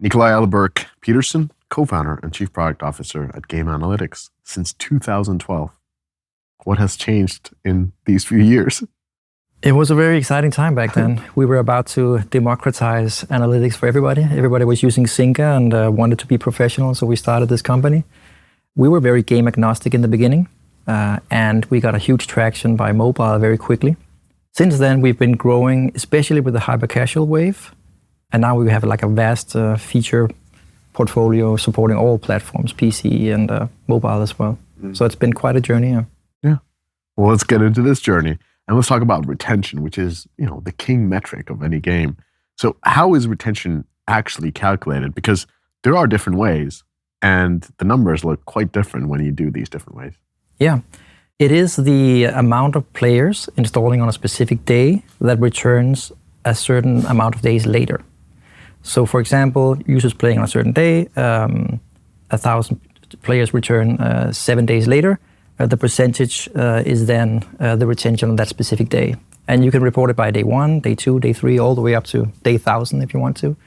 Nikolaj Ahlberg-Pedersen, co-founder and chief product officer at GameAnalytics since 2012. What has changed in these few years? It was a very exciting time back then. We were about to democratize analytics for everybody. Everybody was using Zynga and wanted to be professional, so we started this company. We were very game agnostic in the beginning, and we got a huge traction by mobile very quickly. Since then, we've been growing, especially with the hyper-casual wave, and now we have like a vast feature portfolio supporting all platforms, PC and mobile as well. So it's been quite a journey. Yeah. Well, let's get into this journey. And let's talk about retention, which is, the king metric of any game. So how is retention actually calculated? Because there are different ways, and the numbers look quite different when you do these different ways. Yeah. It is the amount of players installing on a specific day that returns a certain amount of days later. So for example, users playing on a certain day, 1,000 players return 7 days later. The percentage is then the retention on that specific day. And you can report it by day 1, day 2, day 3, all the way up to day 1,000 if you want to.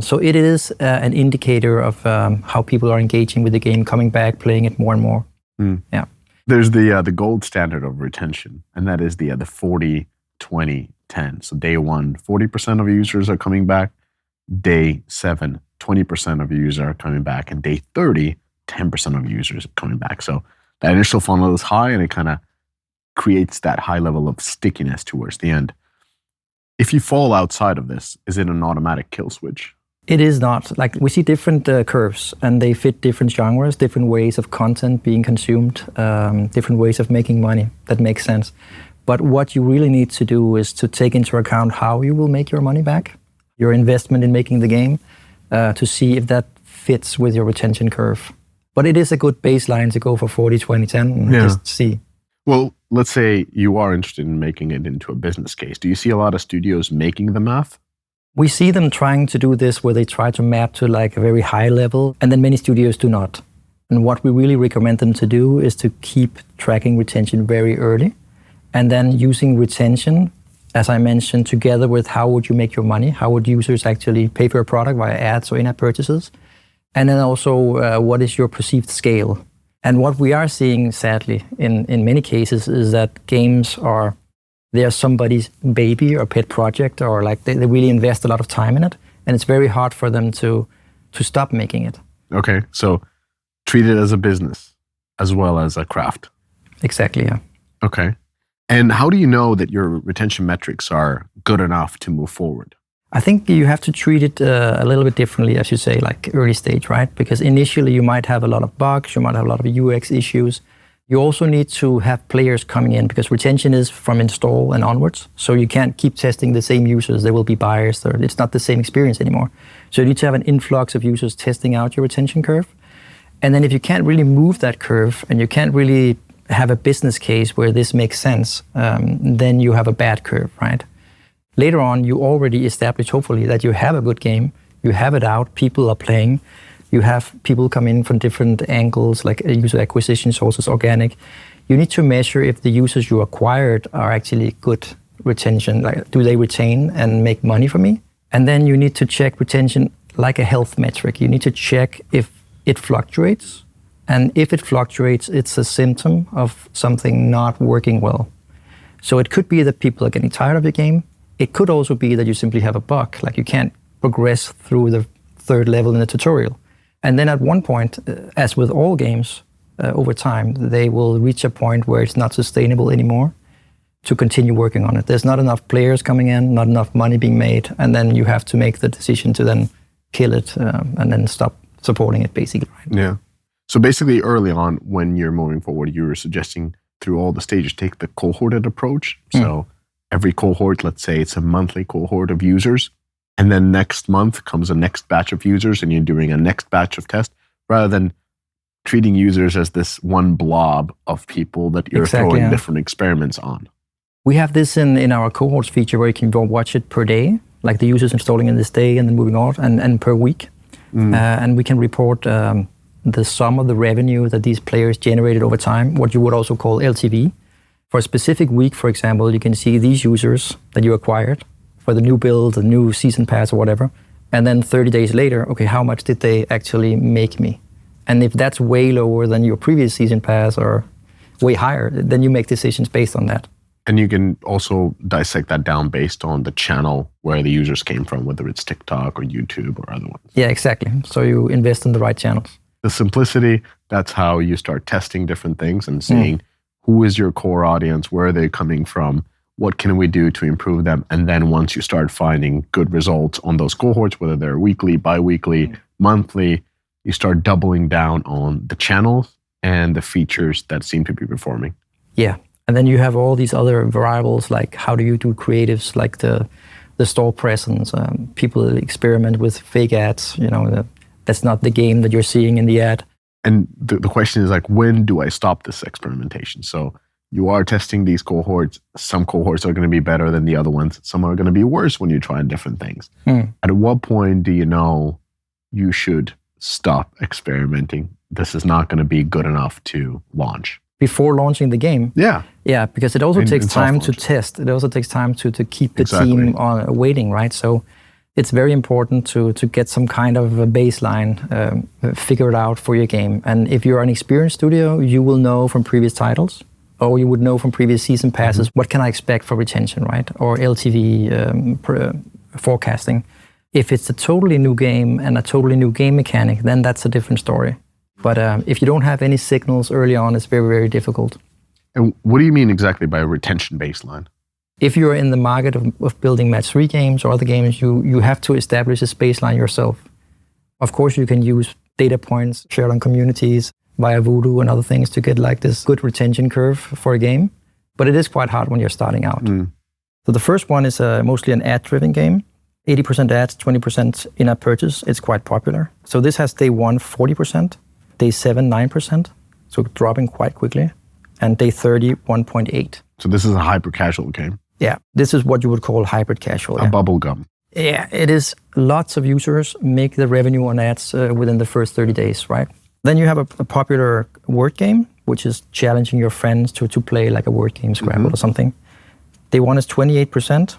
So it is an indicator of how people are engaging with the game, coming back, playing it more and more. Yeah. There's the gold standard of retention, and that is the 40, 20, 10. So day 1, 40% of users are coming back. Day 7, 20% of users are coming back. And day 30, 10% of users are coming back. So that initial funnel is high, and it kind of creates that high level of stickiness towards the end. If you fall outside of this, is it an automatic kill switch? It is not. Like, we see different curves, and they fit different genres, different ways of content being consumed, different ways of making money. That makes sense. But what you really need to do is to take into account how you will make your money back, your investment in making the game, to see if that fits with your retention curve. But it is a good baseline to go for 40, 20, 10 and just see. Well, let's say you are interested in making it into a business case. Do you see a lot of studios making the math? We see them trying to do this where they try to map to like a very high level, and then many studios do not. And what we really recommend them to do is to keep tracking retention very early, and then using retention, as I mentioned, together with how would you make your money, how would users actually pay for a product via ads or in-app purchases, and then also what is your perceived scale. And what we are seeing, sadly, in many cases is that games they're somebody's baby or pet project, or like they really invest a lot of time in it, and it's very hard for them to stop making it. Okay, so treat it as a business as well as a craft. Exactly, yeah. Okay. And how do you know that your retention metrics are good enough to move forward? I think you have to treat it a little bit differently, as you say, like early stage, right? Because initially you might have a lot of bugs, you might have a lot of UX issues. You also need to have players coming in, because retention is from install and onwards. So you can't keep testing the same users. They will be biased, or it's not the same experience anymore. So you need to have an influx of users testing out your retention curve. And then if you can't really move that curve, and you can't really have a business case where this makes sense, then you have a bad curve, right? Later on, you already establish, hopefully, that you have a good game, you have it out, people are playing, you have people come in from different angles, like user acquisition sources, organic. You need to measure if the users you acquired are actually good retention, like do they retain and make money for me? And then you need to check retention like a health metric. You need to check if it fluctuates, and if it fluctuates, it's a symptom of something not working well. So it could be that people are getting tired of the game. It could also be that you simply have a bug, like you can't progress through the 3rd level in the tutorial. And then at one point, as with all games, over time, they will reach a point where it's not sustainable anymore to continue working on it. There's not enough players coming in, not enough money being made, and then you have to make the decision to then kill it and then stop supporting it, basically. Right? Yeah. So basically, early on, when you're moving forward, you were suggesting through all the stages, take the cohorted approach. So every cohort, let's say it's a monthly cohort of users, and then next month comes a next batch of users, and you're doing a next batch of tests, rather than treating users as this one blob of people that you're throwing different experiments on. We have this in our cohorts feature where you can go watch it per day, like the users installing in this day and then moving on, and per week. And we can report the sum of the revenue that these players generated over time, what you would also call LTV. For a specific week, for example, you can see these users that you acquired for the new build, the new season pass or whatever, And then 30 days later, okay, how much did they actually make me? And if that's way lower than your previous season pass or way higher, then you make decisions based on that. And you can also dissect that down based on the channel where the users came from, whether it's TikTok or YouTube or other ones. Yeah, exactly. So you invest in the right channels. The simplicity, that's how you start testing different things and seeing who is your core audience, where are they coming from, what can we do to improve them? And then once you start finding good results on those cohorts, whether they're weekly, bi-weekly, monthly, you start doubling down on the channels and the features that seem to be performing. Yeah. And then you have all these other variables, like how do you do creatives, like the store presence. People experiment with fake ads, that's not the game that you're seeing in the ad. And the question is like, when do I stop this experimentation? So you are testing these cohorts. Some cohorts are going to be better than the other ones. Some are going to be worse when you try different things. At what point do you know you should stop experimenting? This is not going to be good enough to launch. Before launching the game? Yeah. Yeah, because it also takes time to test. It also takes time to keep the team on waiting, right? So it's very important to get some kind of a baseline figured out for your game. And if you're an experienced studio, you will know from previous titles, or you would know from previous season passes, what can I expect for retention, right? Or LTV forecasting. If it's a totally new game and a totally new game mechanic, then that's a different story. But if you don't have any signals early on, it's very, very difficult. And what do you mean exactly by a retention baseline? If you're in the market of building match 3 games or other games, you have to establish this baseline yourself. Of course, you can use data points shared on communities via Voodoo and other things to get like this good retention curve for a game. But it is quite hard when you're starting out. So the first one is mostly an ad-driven game. 80% ads, 20% in-app purchase. It's quite popular. So this has day 1, 40%, day 7, 9%, so dropping quite quickly, and day 30, 1.8. So this is a hyper-casual game? Yeah, this is what you would call hybrid casual. A bubble gum. Yeah, it is. Lots of users make the revenue on ads within the first 30 days, right? Then you have a popular word game, which is challenging your friends to play like a word game, Scrabble or something. Day 1 is 28%.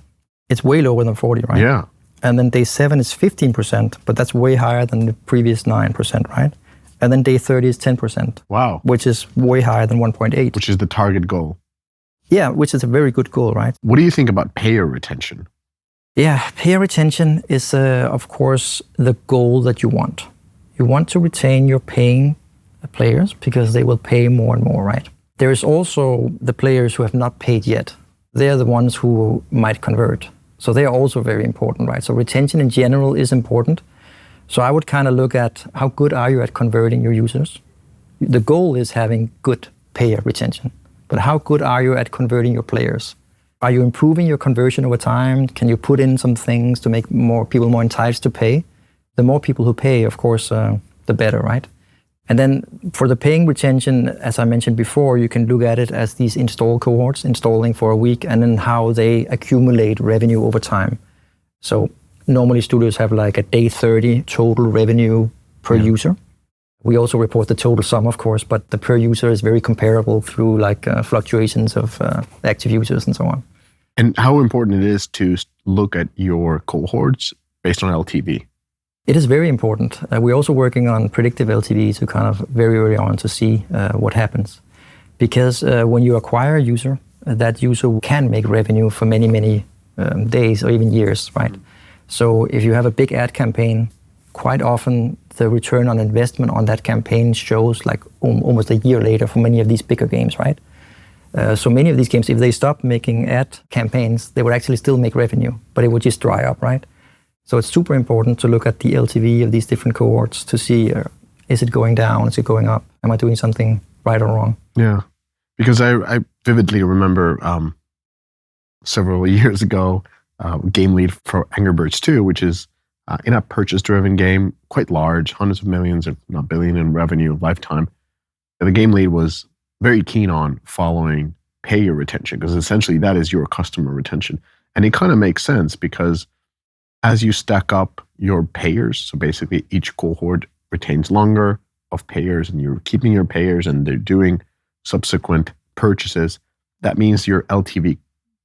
It's way lower than 40, right? Yeah. And then day 7 is 15%, but that's way higher than the previous 9%, right? And then day 30 is 10%. Wow. Which is way higher than 1.8. Which is the target goal. Yeah, which is a very good goal, right? What do you think about payer retention? Yeah, payer retention is, of course, the goal that you want. You want to retain your paying players because they will pay more and more, right? There is also the players who have not paid yet. They're the ones who might convert. So they are also very important, right? So retention in general is important. So I would kind of look at how good are you at converting your users? The goal is having good payer retention, but how good are you at converting your players? Are you improving your conversion over time? Can you put in some things to make more people more enticed to pay? The more people who pay, of course, the better, right? And then for the paying retention, as I mentioned before, you can look at it as these install cohorts, installing for a week, and then how they accumulate revenue over time. So normally studios have like a day 30 total revenue per user. We also report the total sum, of course, but the per user is very comparable through like fluctuations of active users and so on. And how important it is to look at your cohorts based on LTV? It is very important. We're also working on predictive LTV to kind of very early on to see what happens. Because when you acquire a user, that user can make revenue for many, many days or even years, right? So if you have a big ad campaign, quite often the return on investment on that campaign shows like almost a year later for many of these bigger games, right? So many of these games, if they stop making ad campaigns, they would actually still make revenue, but it would just dry up, right? So it's super important to look at the LTV of these different cohorts to see, is it going down, is it going up? Am I doing something right or wrong? Yeah, because I vividly remember several years ago, game lead for Angry Birds 2, which is in a purchase-driven game, quite large, hundreds of millions, if not billion in revenue lifetime. The game lead was very keen on following payer retention because essentially that is your customer retention. And it kind of makes sense because as you stack up your payers, so basically each cohort retains longer of payers and you're keeping your payers and they're doing subsequent purchases, that means your LTV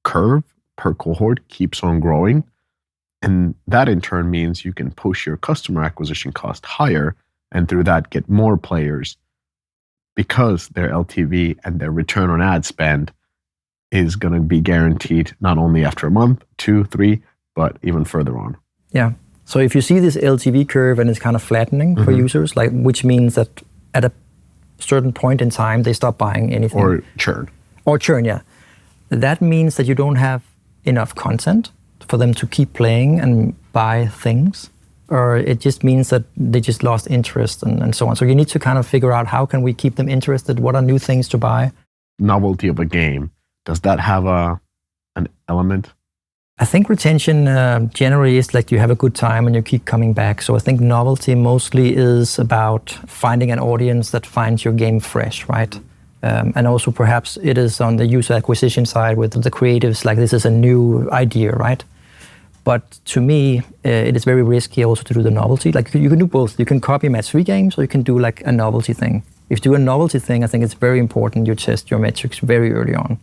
curve per cohort keeps on growing. And that in turn means you can push your customer acquisition cost higher and through that get more players because their LTV and their return on ad spend is going to be guaranteed not only after a month, 2, 3, but even further on. Yeah. So if you see this LTV curve and it's kind of flattening for users, like which means that at a certain point in time they stop buying anything. Or churn. Or churn, yeah. That means that you don't have enough content for them to keep playing and buy things. Or it just means that they just lost interest and so on. So you need to kind of figure out how can we keep them interested? What are new things to buy? Novelty of a game. Does that have an element? I think retention generally is like you have a good time and you keep coming back. So I think novelty mostly is about finding an audience that finds your game fresh, right? And also perhaps it is on the user acquisition side with the creatives, like this is a new idea, right? But to me, it is very risky also to do the novelty. Like you can do both. You can copy match 3 games or you can do like a novelty thing. If you do a novelty thing, I think it's very important you test your metrics very early on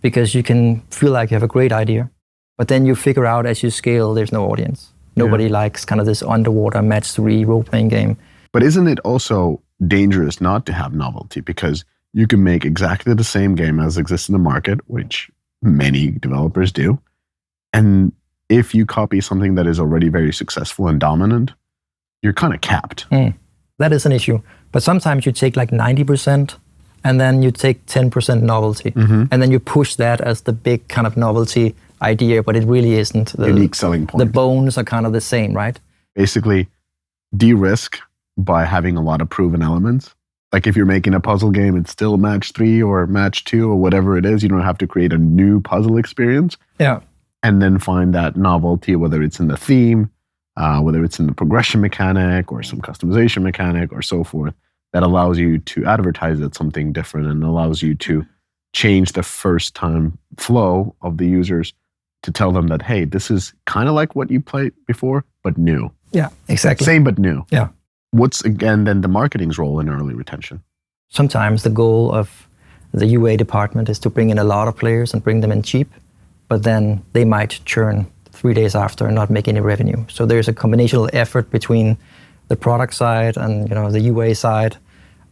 because you can feel like you have a great idea. But then you figure out as you scale, there's no audience. Nobody likes kind of this underwater match 3 role-playing game. But isn't it also dangerous not to have novelty? Because you can make exactly the same game as exists in the market, which many developers do. And if you copy something that is already very successful and dominant, you're kind of capped. That is an issue. But sometimes you take like 90% and then you take 10% novelty. And then you push that as the big kind of novelty idea, but it really isn't. The unique selling point. The bones are kind of the same, right? Basically, de-risk by having a lot of proven elements. Like if you're making a puzzle game, it's still match 3 or match 2 or whatever it is. You don't have to create a new puzzle experience. Yeah. And then find that novelty, whether it's in the theme, whether it's in the progression mechanic or some customization mechanic or so forth, that allows you to advertise it something different and allows you to change the first time flow of the users to tell them that, hey, this is kind of like what you played before, but new. Yeah, exactly. Same, but new. Yeah. What's, again, then the marketing's role in early retention? Sometimes the goal of the UA department is to bring in a lot of players and bring them in cheap, but then they might churn 3 days after and not make any revenue. So there's a combinational effort between the product side and the UA side.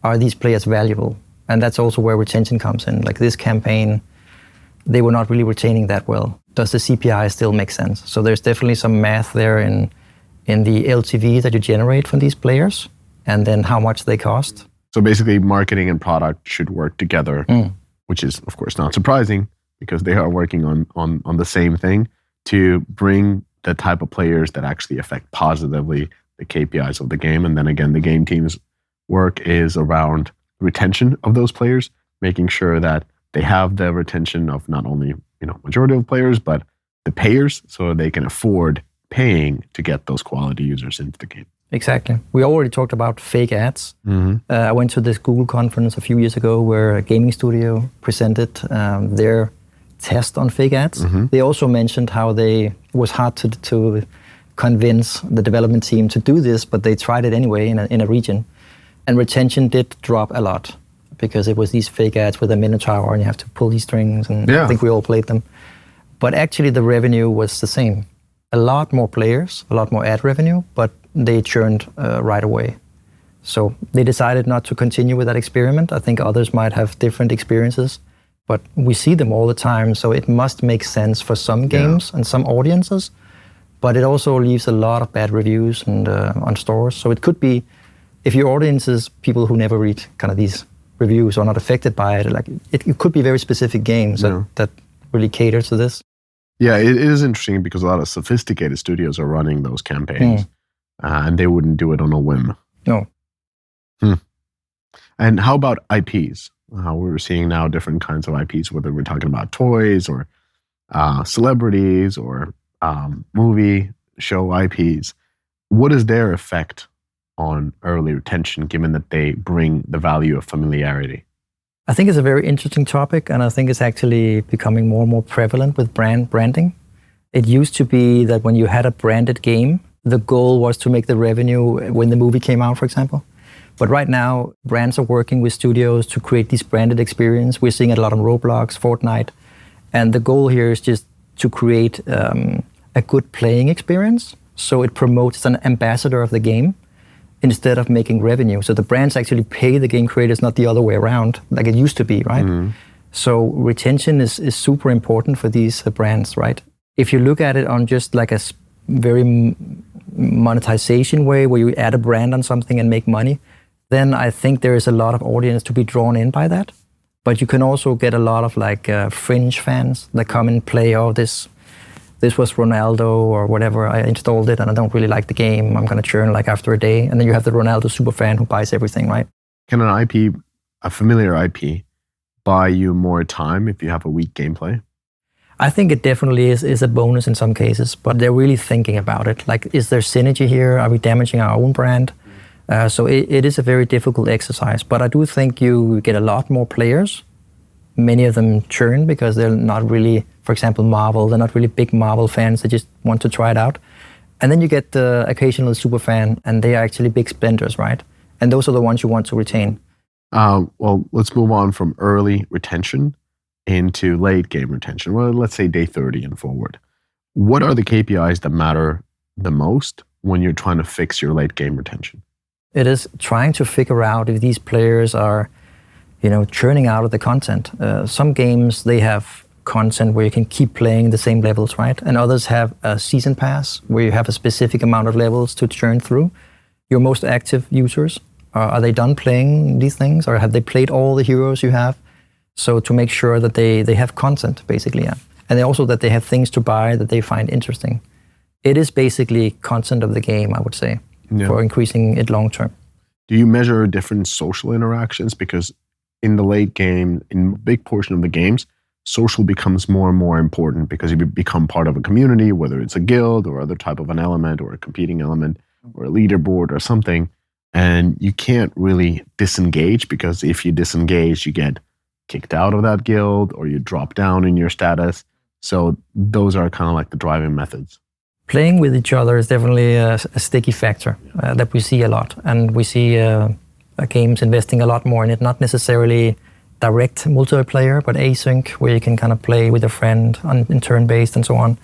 Are these players valuable? And that's also where retention comes in. Like this campaign, they were not really retaining that well. Does the CPI still make sense? So there's definitely some math there in the LTV that you generate from these players and then how much they cost. So basically marketing and product should work together, which is of course not surprising because they are working on the same thing to bring the type of players that actually affect positively the KPIs of the game. And then again, the game team's work is around retention of those players, making sure that they have the retention of not only majority of players, but the payers so they can afford paying to get those quality users into the game. Exactly. We already talked about fake ads. I went to this Google conference a few years ago where a gaming studio presented their test on fake ads. They also mentioned how it was hard to convince the development team to do this, but they tried it anyway in a region. And retention did drop a lot because it was these fake ads with a minotaur and you have to pull these strings and I think we all played them. But actually the revenue was the same. A lot more players, a lot more ad revenue, but they churned right away. So they decided not to continue with that experiment. I think others might have different experiences, but we see them all the time. So it must make sense for some games and some audiences, but it also leaves a lot of bad reviews and on stores. So it could be, if your audience is people who never read kind of these reviews or not affected by it, like it could be very specific games that really cater to this. Yeah, it is interesting because a lot of sophisticated studios are running those campaigns and they wouldn't do it on a whim. No. And how about IPs? We're seeing now different kinds of IPs, whether we're talking about toys or celebrities or movie show IPs. What is their effect on early retention, given that they bring the value of familiarity? I think it's a very interesting topic, and I think it's actually becoming more and more prevalent with branding. It used to be that when you had a branded game, the goal was to make the revenue when the movie came out, for example. But right now, brands are working with studios to create this branded experience. We're seeing it a lot on Roblox, Fortnite. And the goal here is just to create a a good playing experience. So it promotes an ambassador of the game instead of making revenue. So the brands actually pay the game creators, not the other way around, like it used to be, right? Mm-hmm. So retention is super important for these brands, right? If you look at it on just like a very monetization way, where you add a brand on something and make money, then I think there is a lot of audience to be drawn in by that. But you can also get a lot of like fringe fans that come and play, oh, this was Ronaldo or whatever, I installed it and I don't really like the game, I'm going to churn like after a day. And then you have the Ronaldo super fan who buys everything, right? Can an IP, a familiar IP, buy you more time if you have a weak gameplay? I think it definitely is a bonus in some cases, but they're really thinking about it. Like, is there synergy here? Are we damaging our own brand? So it is a very difficult exercise, but I do think you get a lot more players. Many of them churn because they're not really, for example, Marvel, they're not really big Marvel fans, they just want to try it out. And then you get the occasional super fan, and they are actually big spenders, right? And those are the ones you want to retain. Well, let's move on from early retention into late game retention. Well, let's say day 30 and forward. What are the KPIs that matter the most when you're trying to fix your late game retention? It is trying to figure out if these players are, churning out of the content. Some games, they have content where you can keep playing the same levels, right? And others have a season pass where you have a specific amount of levels to churn through. Your most active users, are they done playing these things, or have they played all the heroes you have? So to make sure that they have content, basically, yeah. And also that they have things to buy that they find interesting. It is basically content of the game, I would say, for increasing it long term. Do you measure different social interactions? Because in the late game, in a big portion of the games, social becomes more and more important because you become part of a community, whether it's a guild or other type of an element or a competing element or a leaderboard or something. And you can't really disengage, because if you disengage, you get kicked out of that guild or you drop down in your status. So those are kind of like the driving methods. Playing with each other is definitely a sticky factor that we see a lot. And we see games investing a lot more in it, not necessarily direct multiplayer, but async, where you can kind of play with a friend in turn-based and so on,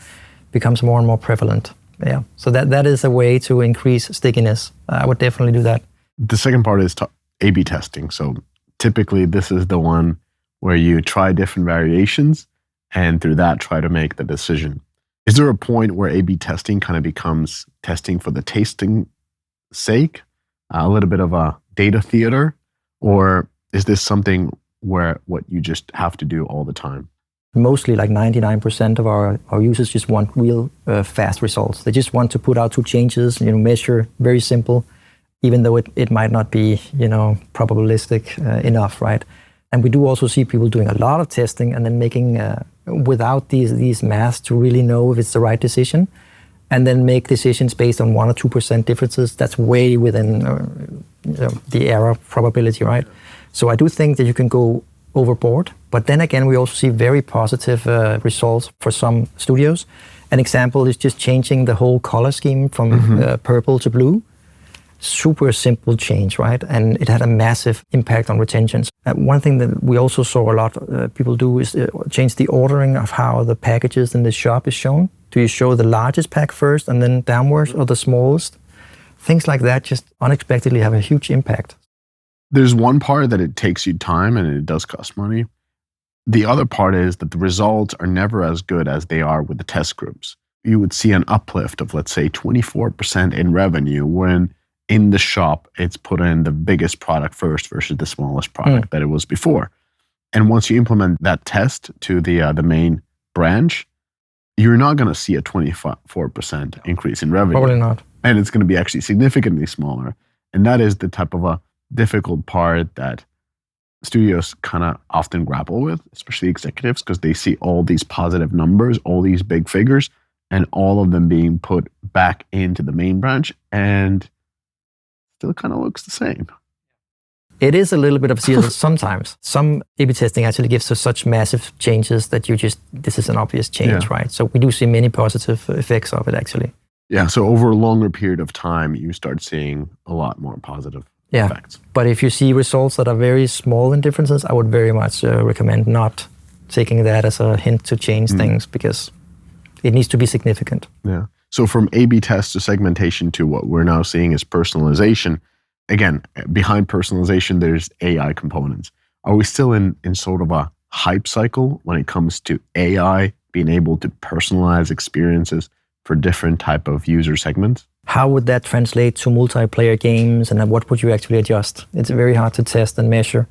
becomes more and more prevalent. Yeah, so that is a way to increase stickiness. I would definitely do that. The second part is A/B testing. So typically this is the one where you try different variations and through that try to make the decision. Is there a point where A/B testing kind of becomes testing for the tasting sake, a little bit of a data theater, or is this something where what you just have to do all the time? Mostly like 99% of our users just want real fast results. They just want to put out 2 changes, measure, very simple, even though it might not be, probabilistic enough, right? And we do also see people doing a lot of testing and then making, without these maths to really know if it's the right decision, and then make decisions based on 1 or 2% differences. That's way within the error probability, right? So I do think that you can go overboard, but then again, we also see very positive results for some studios. An example is just changing the whole color scheme from purple to blue. Super simple change, right? And it had a massive impact on retentions. One thing that we also saw a lot people do is change the ordering of how the packages in the shop is shown. Do you show the largest pack first and then downwards, or the smallest? Things like that just unexpectedly have a huge impact. There's one part that it takes you time and it does cost money. The other part is that the results are never as good as they are with the test groups. You would see an uplift of, let's say, 24% in revenue when in the shop it's put in the biggest product first versus the smallest product that it was before. And once you implement that test to the main branch, you're not going to see a 24% increase in revenue. Probably not. And it's going to be actually significantly smaller. And that is the type of a difficult part that studios kind of often grapple with, especially executives, because they see all these positive numbers, all these big figures, and all of them being put back into the main branch, and still kind of looks the same. It is a little bit of serious sometimes. Some A/B testing actually gives us such massive changes that this is an obvious change, right? So we do see many positive effects of it, actually. Yeah, so over a longer period of time, you start seeing a lot more positive effects. But if you see results that are very small in differences, I would very much recommend not taking that as a hint to change things, because It needs to be significant. Yeah. So from A/B test to segmentation to what we're now seeing as personalization, again, behind personalization, there's AI components. Are we still in sort of a hype cycle when it comes to AI being able to personalize experiences for different type of user segments? How would that translate to multiplayer games, and what would you actually adjust? It's very hard to test and measure,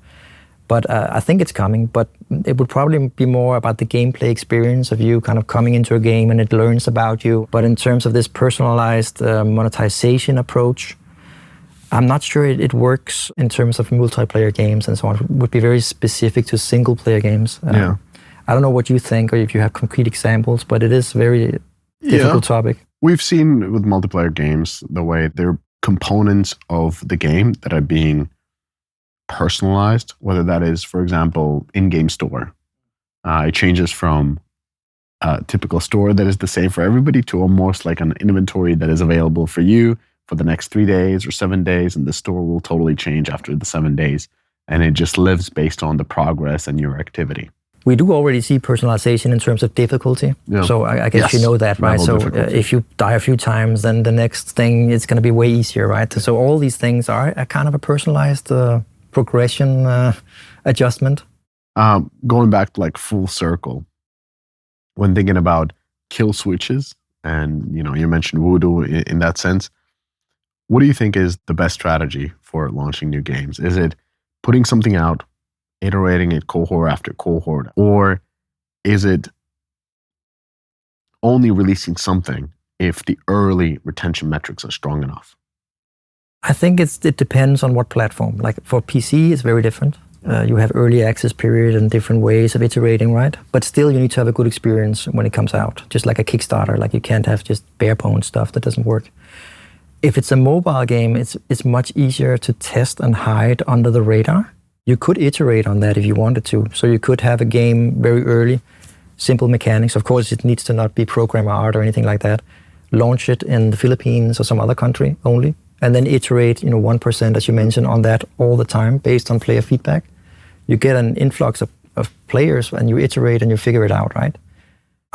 but I think it's coming. But it would probably be more about the gameplay experience of you kind of coming into a game and it learns about you. But in terms of this personalized monetization approach, I'm not sure it works in terms of multiplayer games and so on. It would be very specific to single-player games. I don't know what you think or if you have concrete examples, but it is a very difficult topic. We've seen with multiplayer games the way there are components of the game that are being personalized, whether that is, for example, in-game store. It changes from a typical store that is the same for everybody to almost like an inventory that is available for you for the next 3 days or 7 days, and the store will totally change after the 7 days. And it just lives based on the progress and your activity. We do already see personalization in terms of difficulty. Yeah. So I guess you know that, right? So if you die a few times, then the next thing is going to be way easier, right? So all these things are a kind of a personalized progression adjustment. Going back to like full circle, when thinking about kill switches, and you mentioned Voodoo in that sense, what do you think is the best strategy for launching new games? Is it putting something out, iterating it cohort after cohort, or is it only releasing something if the early retention metrics are strong enough? I think it depends on what platform. Like for PC, it's very different. You have early access period and different ways of iterating, right? But still, you need to have a good experience when it comes out. Just like a Kickstarter, like you can't have just bare bones stuff that doesn't work. If it's a mobile game, it's much easier to test and hide under the radar. You could iterate on that if you wanted to. So you could have a game very early, simple mechanics. Of course, it needs to not be programmer art or anything like that. Launch it in the Philippines or some other country only, and then iterate, 1%, as you mentioned, on that all the time based on player feedback. You get an influx of players and you iterate and you figure it out, right?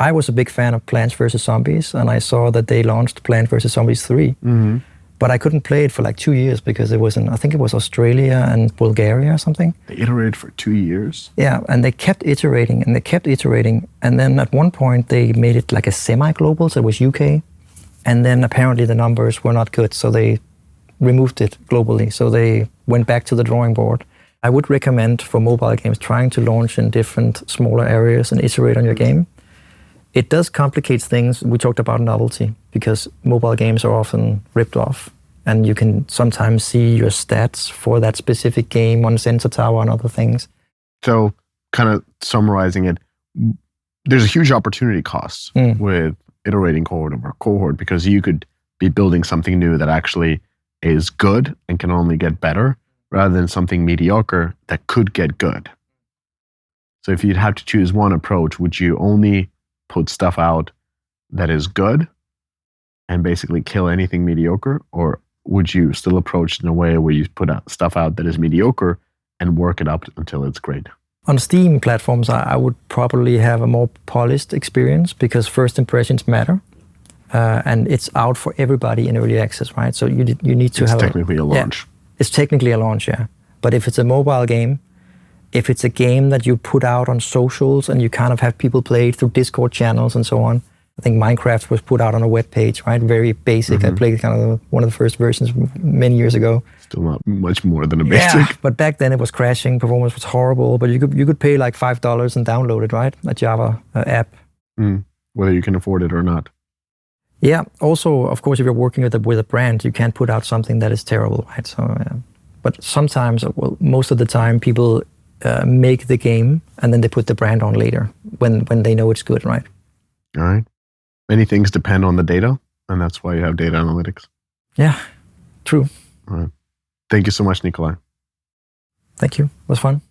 I was a big fan of Plants vs. Zombies, and I saw that they launched Plants vs. Zombies 3. Mm-hmm. But I couldn't play it for like 2 years because it was I think it was Australia and Bulgaria or something. They iterated for 2 years? Yeah, and they kept iterating and they kept iterating. And then at one point they made it like a semi-global, so it was UK. And then apparently the numbers were not good, so they removed it globally. So they went back to the drawing board. I would recommend for mobile games trying to launch in different smaller areas and iterate on your game. It does complicate things. We talked about novelty because mobile games are often ripped off, and you can sometimes see your stats for that specific game on Sensor Tower and other things. So kind of summarizing it, there's a huge opportunity cost with iterating cohort over cohort, because you could be building something new that actually is good and can only get better, rather than something mediocre that could get good. So if you'd have to choose one approach, would you only put stuff out that is good and basically kill anything mediocre? Or would you still approach it in a way where you put out stuff out that is mediocre and work it up until it's great? On Steam platforms, I would probably have a more polished experience because first impressions matter. And it's out for everybody in early access, right? So you need to have... It's technically a launch. Yeah, it's technically a launch, yeah. But if it's a mobile game, if it's a game that you put out on socials and you kind of have people play it through Discord channels and so on. I think Minecraft was put out on a web page, right? Very basic. I played kind of one of the first versions many years ago. Still not much more than a basic. Yeah, but back then it was crashing, performance was horrible, but you could pay like $5 and download it, right? A Java app. Whether you can afford it or not. Yeah. Also, of course, if you're working with a brand, you can't put out something that is terrible, right? So, but sometimes, well, most of the time, people make the game and then they put the brand on later when they know it's good, right? All right. Many things depend on the data, and that's why you have data analytics. Yeah, true. All right. Thank you so much, Nikolaj. Thank you. It was fun.